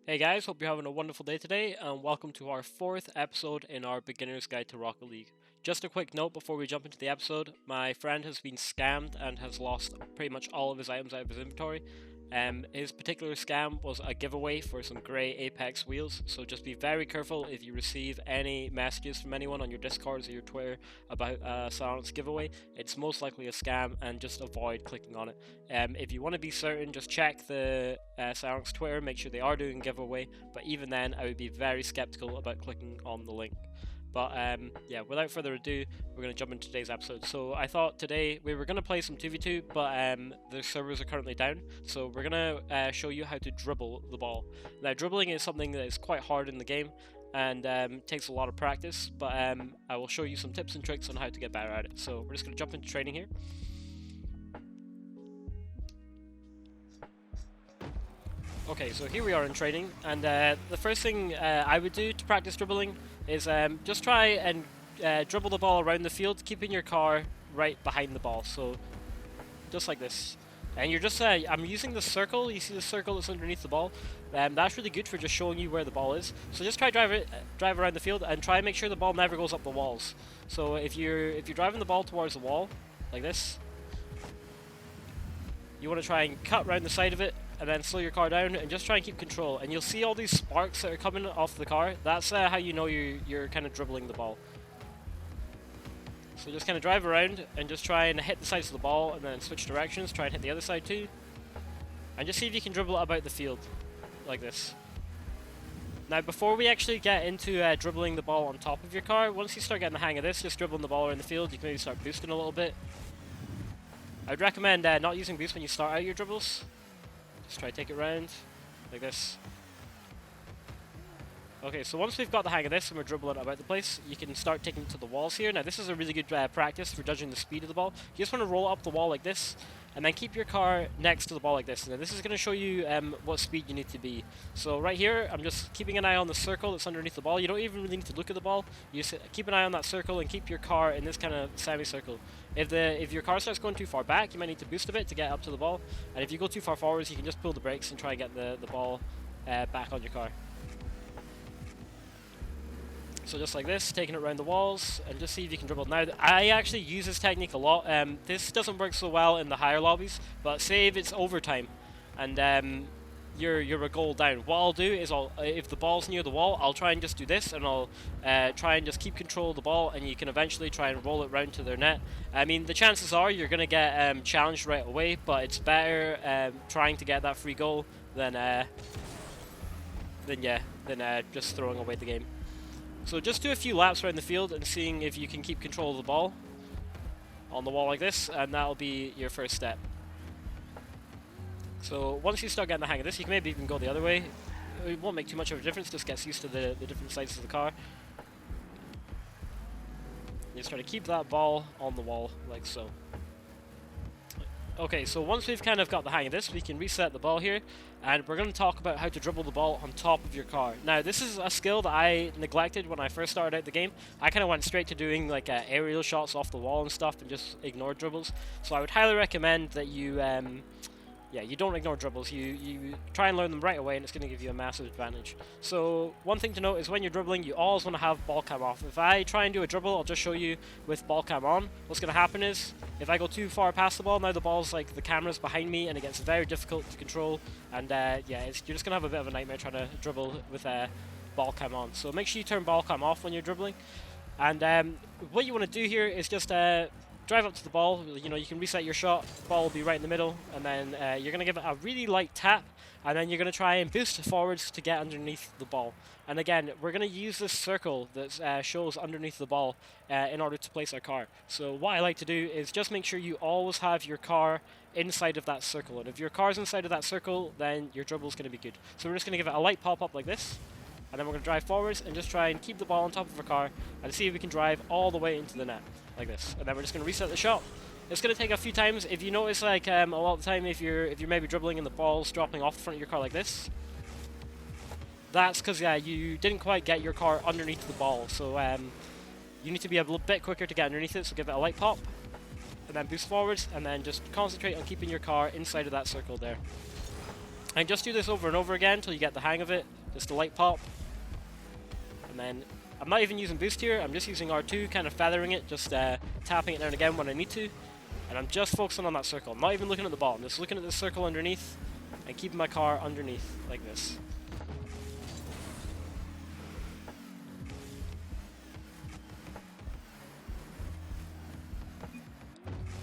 Hey guys, hope you're having a wonderful day today, and welcome to our fourth episode in our Beginner's Guide to Rocket League. Just a quick note before we jump into the episode, my friend has been scammed and has lost pretty much all of his items out of his inventory. His particular scam was a giveaway for some grey Apex wheels, so just be very careful if you receive any messages from anyone on your Discords or your Twitter about a Silence giveaway. It's most likely a scam, and just avoid clicking on it. If you want to be certain, just check the Silence Twitter, make sure they are doing a giveaway, but even then I would be very skeptical about clicking on the link. But yeah, without further ado, we're going to jump into today's episode. So I thought today we were going to play some 2v2, but the servers are currently down. So we're going to show you how to dribble the ball. Now, dribbling is something that is quite hard in the game and takes a lot of practice, but I will show you some tips and tricks on how to get better at it. So we're just going to jump into training here. Okay, so here we are in training, and the first thing I would do to practice dribbling is just try and dribble the ball around the field, keeping your car right behind the ball, so just like this. And you're just, I'm using the circle, you see the circle that's underneath the ball, that's really good for just showing you where the ball is. So just try drive around the field and try and make sure the ball never goes up the walls. So if you're driving the ball towards the wall, like this, you want to try and cut around the side of it and then slow your car down and just try and keep control. And you'll see all these sparks that are coming off the car. That's how you know you're kind of dribbling the ball. So just kind of drive around and just try and hit the sides of the ball and then switch directions, try and hit the other side too. And just see if you can dribble it about the field, like this. Now before we actually get into dribbling the ball on top of your car, once you start getting the hang of this, just dribbling the ball around the field, you can maybe start boosting a little bit. I would recommend not using boost when you start out your dribbles. Just try to take it round, like this. Okay, so once we've got the hang of this and we're dribbling about the place, you can start taking it to the walls here. Now this is a really good practice for judging the speed of the ball. You just want to roll up the wall like this, and then keep your car next to the ball like this. Now this is going to show you what speed you need to be. So right here, I'm just keeping an eye on the circle that's underneath the ball. You don't even really need to look at the ball. You just keep an eye on that circle and keep your car in this kind of semicircle. If your car starts going too far back, you might need to boost a bit to get up to the ball. And if you go too far forwards, you can just pull the brakes and try and get the ball back on your car. So just like this, taking it around the walls, and just see if you can dribble. Now, I actually use this technique a lot. This doesn't work so well in the higher lobbies, but say if it's overtime, and you're a goal down. What I'll do is if the ball's near the wall, I'll try and just do this, and I'll try and just keep control of the ball, and you can eventually try and roll it round to their net. I mean, the chances are you're going to get challenged right away, but it's better trying to get that free goal than just throwing away the game. So just do a few laps around the field and seeing if you can keep control of the ball on the wall like this, and that'll be your first step. So once you start getting the hang of this, you can maybe even go the other way. It won't make too much of a difference, just gets used to the different sides of the car. You just try to keep that ball on the wall, like so. Okay, so once we've kind of got the hang of this, we can reset the ball here, and we're going to talk about how to dribble the ball on top of your car. Now, this is a skill that I neglected when I first started out the game. I kind of went straight to doing like aerial shots off the wall and stuff and just ignored dribbles. So I would highly recommend that you you don't ignore dribbles. You try and learn them right away, and it's going to give you a massive advantage. So one thing to note is when you're dribbling, you always want to have ball cam off. If I try and do a dribble, I'll just show you with ball cam on. What's going to happen is, if I go too far past the ball, now the ball's like the camera's behind me, and it gets very difficult to control. And you're just going to have a bit of a nightmare trying to dribble with ball cam on. So make sure you turn ball cam off when you're dribbling. And what you want to do here is just drive up to the ball. You know, you can reset your shot, ball will be right in the middle, and then you're going to give it a really light tap, and then you're going to try and boost forwards to get underneath the ball. And again, we're going to use this circle that shows underneath the ball in order to place our car. So what I like to do is just make sure you always have your car inside of that circle, and if your car's inside of that circle, then your dribble is going to be good. So we're just going to give it a light pop-up like this, and then we're going to drive forwards and just try and keep the ball on top of our car and see if we can drive all the way into the net, like this. And then we're just going to reset the shot. It's going to take a few times. If you notice, like a lot of the time, if you're maybe dribbling and the ball's dropping off the front of your car like this, that's because you didn't quite get your car underneath the ball. So you need to be a little bit quicker to get underneath it. So give it a light pop, and then boost forwards, and then just concentrate on keeping your car inside of that circle there. And just do this over and over again until you get the hang of it. Just a light pop. And then, I'm not even using boost here, I'm just using R2, kind of feathering it, just tapping it now and again when I need to. And I'm just focusing on that circle. I'm not even looking at the ball, I'm just looking at the circle underneath and keeping my car underneath, like this.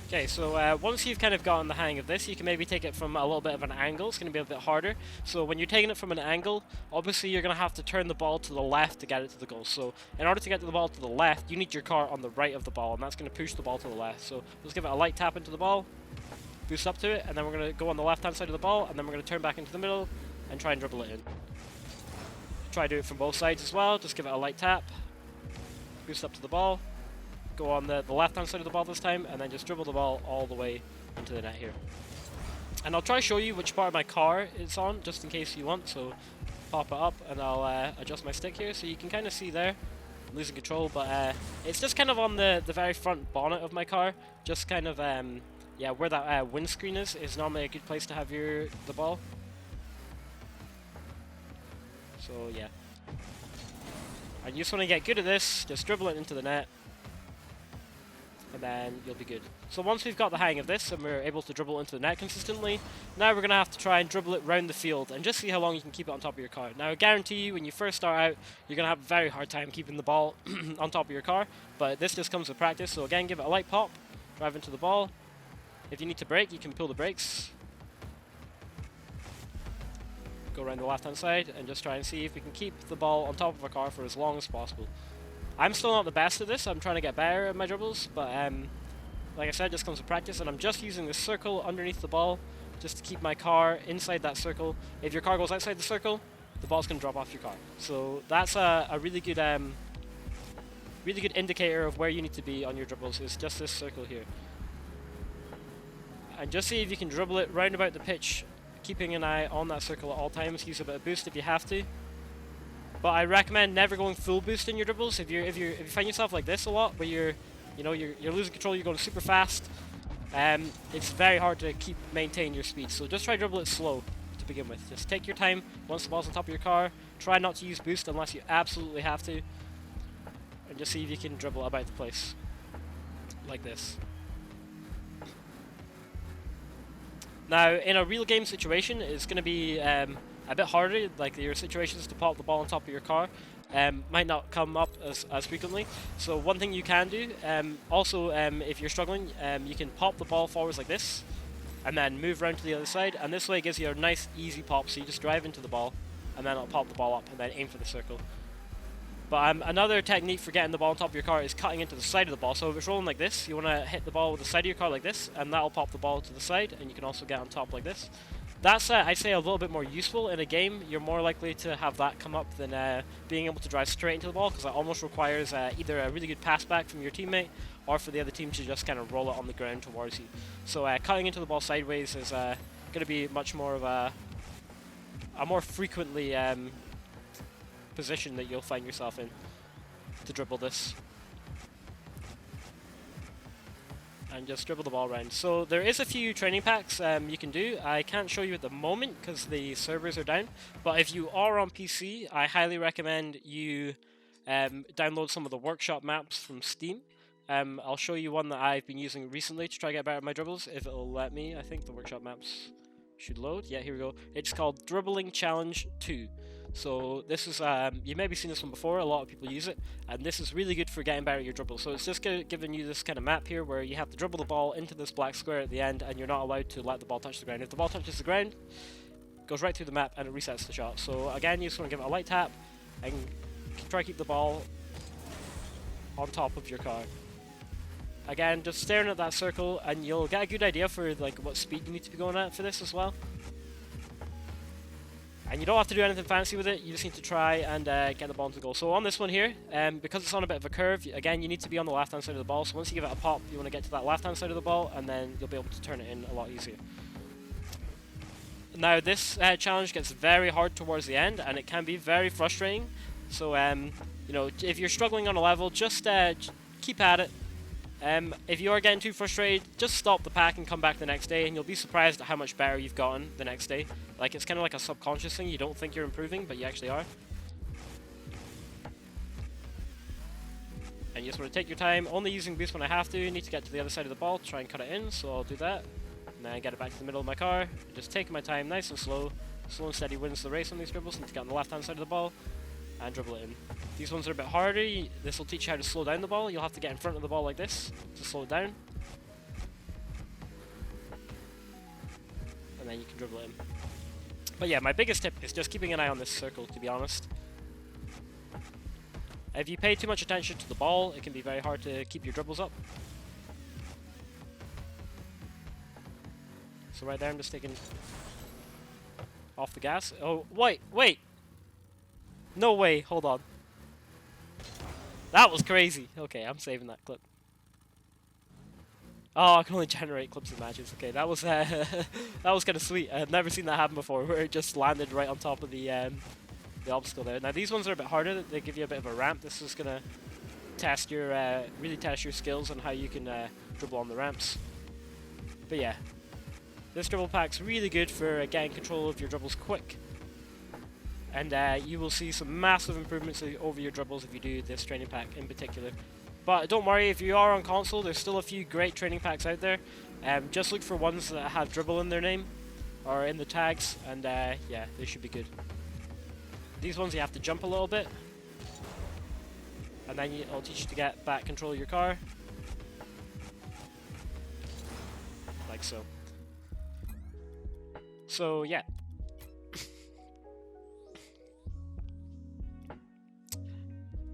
Okay, so once you've kind of gotten the hang of this, you can maybe take it from a little bit of an angle. It's going to be a bit harder. So when you're taking it from an angle, obviously you're going to have to turn the ball to the left to get it to the goal. So in order to get the ball to the left, you need your car on the right of the ball, and that's going to push the ball to the left. So let's give it a light tap into the ball, boost up to it, and then we're going to go on the left-hand side of the ball, and then we're going to turn back into the middle and try and dribble it in. Try to do it from both sides as well. Just give it a light tap, boost up to the ball, go on the left-hand side of the ball this time, and then just dribble the ball all the way into the net here. And I'll try to show you which part of my car it's on, just in case you want, so pop it up, and I'll adjust my stick here, so you can kind of see there. I'm losing control, but it's just kind of on the very front bonnet of my car, just kind of, yeah, where that windscreen is normally a good place to have the ball. So, yeah. And you just want to get good at this, just dribble it into the net, and then you'll be good. So once we've got the hang of this and we're able to dribble into the net consistently, now we're going to have to try and dribble it round the field and just see how long you can keep it on top of your car. Now I guarantee you when you first start out, you're going to have a very hard time keeping the ball on top of your car, but this just comes with practice. So again, give it a light pop, drive into the ball. If you need to brake, you can pull the brakes. Go around the left hand side and just try and see if we can keep the ball on top of our car for as long as possible. I'm still not the best at this, I'm trying to get better at my dribbles, but like I said, it just comes with practice, and I'm just using the circle underneath the ball just to keep my car inside that circle. If your car goes outside the circle, the ball's going to drop off your car. So that's a really good indicator of where you need to be on your dribbles, is just this circle here. And just see if you can dribble it round about the pitch, keeping an eye on that circle at all times. Use a bit of boost if you have to. But I recommend never going full boost in your dribbles. If you find yourself like this a lot, where you're losing control, you're going super fast, it's very hard to maintain your speed. So just try to dribble it slow to begin with. Just take your time once the ball's on top of your car. Try not to use boost unless you absolutely have to, and just see if you can dribble about the place like this. Now, in a real game situation, it's going to be a bit harder. Like, your situations to pop the ball on top of your car might not come up as frequently. So one thing you can do, if you're struggling, you can pop the ball forwards like this, and then move around to the other side, and this way gives you a nice easy pop. So you just drive into the ball, and then it'll pop the ball up, and then aim for the circle. But another technique for getting the ball on top of your car is cutting into the side of the ball. So if it's rolling like this, you want to hit the ball with the side of your car like this, and that'll pop the ball to the side, and you can also get on top like this. That's, I'd say, a little bit more useful in a game. You're more likely to have that come up than being able to drive straight into the ball, because that almost requires either a really good pass back from your teammate, or for the other team to just kind of roll it on the ground towards you. So cutting into the ball sideways is going to be much more of a more frequently position that you'll find yourself in to dribble this. And just dribble the ball around. So there is a few training packs you can do. I can't show you at the moment because the servers are down, but if you are on PC, I highly recommend you download some of the workshop maps from Steam. I'll show you one that I've been using recently to try to get better at my dribbles, if it'll let me. I think the workshop maps should load. Yeah, here we go. It's called Dribbling Challenge 2. So this is, you may have seen this one before, a lot of people use it, and this is really good for getting better at your dribble. So it's just giving you this kind of map here where you have to dribble the ball into this black square at the end, and you're not allowed to let the ball touch the ground. If the ball touches the ground, it goes right through the map and it resets the shot. So again, you just want to give it a light tap and try to keep the ball on top of your car. Again, just staring at that circle, and you'll get a good idea for like what speed you need to be going at for this as well. And you don't have to do anything fancy with it, you just need to try and get the ball into the goal. So on this one here, because it's on a bit of a curve, again, you need to be on the left-hand side of the ball. So once you give it a pop, you want to get to that left-hand side of the ball, and then you'll be able to turn it in a lot easier. Now this challenge gets very hard towards the end, and it can be very frustrating. So you know, if you're struggling on a level, just keep at it. If you are getting too frustrated, just stop the pack and come back the next day, and you'll be surprised at how much better you've gotten the next day. Like, it's kind of like a subconscious thing. You don't think you're improving, but you actually are. And you just want to take your time, only using boost when I have to. You need to get to the other side of the ball, try and cut it in, so I'll do that. And then get it back to the middle of my car. Just taking my time, nice and slow. Slow and steady wins the race on these dribbles. Need to get on the left-hand side of the ball and dribble it in. These ones are a bit harder. This will teach you how to slow down the ball. You'll have to get in front of the ball like this to slow it down. And then you can dribble it in. But yeah, my biggest tip is just keeping an eye on this circle, to be honest. If you pay too much attention to the ball, it can be very hard to keep your dribbles up. So right there, I'm just taking off the gas. Oh, wait! No way, hold on. That was crazy. Okay, I'm saving that clip. Oh, I can only generate clips of matches. Okay, that was that was kind of sweet. I've never seen that happen before, where it just landed right on top of the obstacle there. Now these ones are a bit harder. They give you a bit of a ramp. This is gonna test your really test your skills on how you can dribble on the ramps. But yeah, this dribble pack's really good for getting control of your dribbles quick. And you will see some massive improvements over your dribbles if you do this training pack in particular. But don't worry, if you are on console, there's still a few great training packs out there. Just look for ones that have dribble in their name, or in the tags, and yeah, they should be good. These ones you have to jump a little bit, and then it'll teach you to get back control of your car. Like so. So yeah.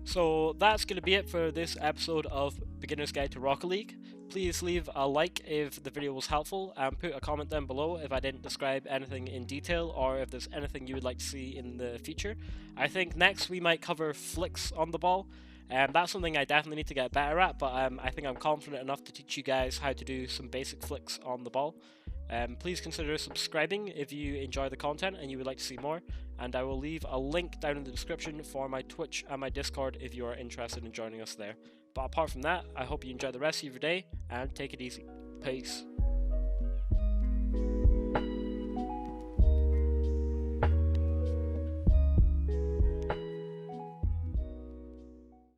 So that's going to be it for this episode of Beginner's Guide to Rocket League. Please leave a like if the video was helpful, and put a comment down below if I didn't describe anything in detail, or if there's anything you would like to see in the future. I think next we might cover flicks on the ball. That's something I definitely need to get better at, but I think I'm confident enough to teach you guys how to do some basic flicks on the ball. Please consider subscribing if you enjoy the content and you would like to see more, and I will leave a link down in the description for my Twitch and my Discord if you are interested in joining us there. But apart from that, I hope you enjoy the rest of your day and take it easy. Peace.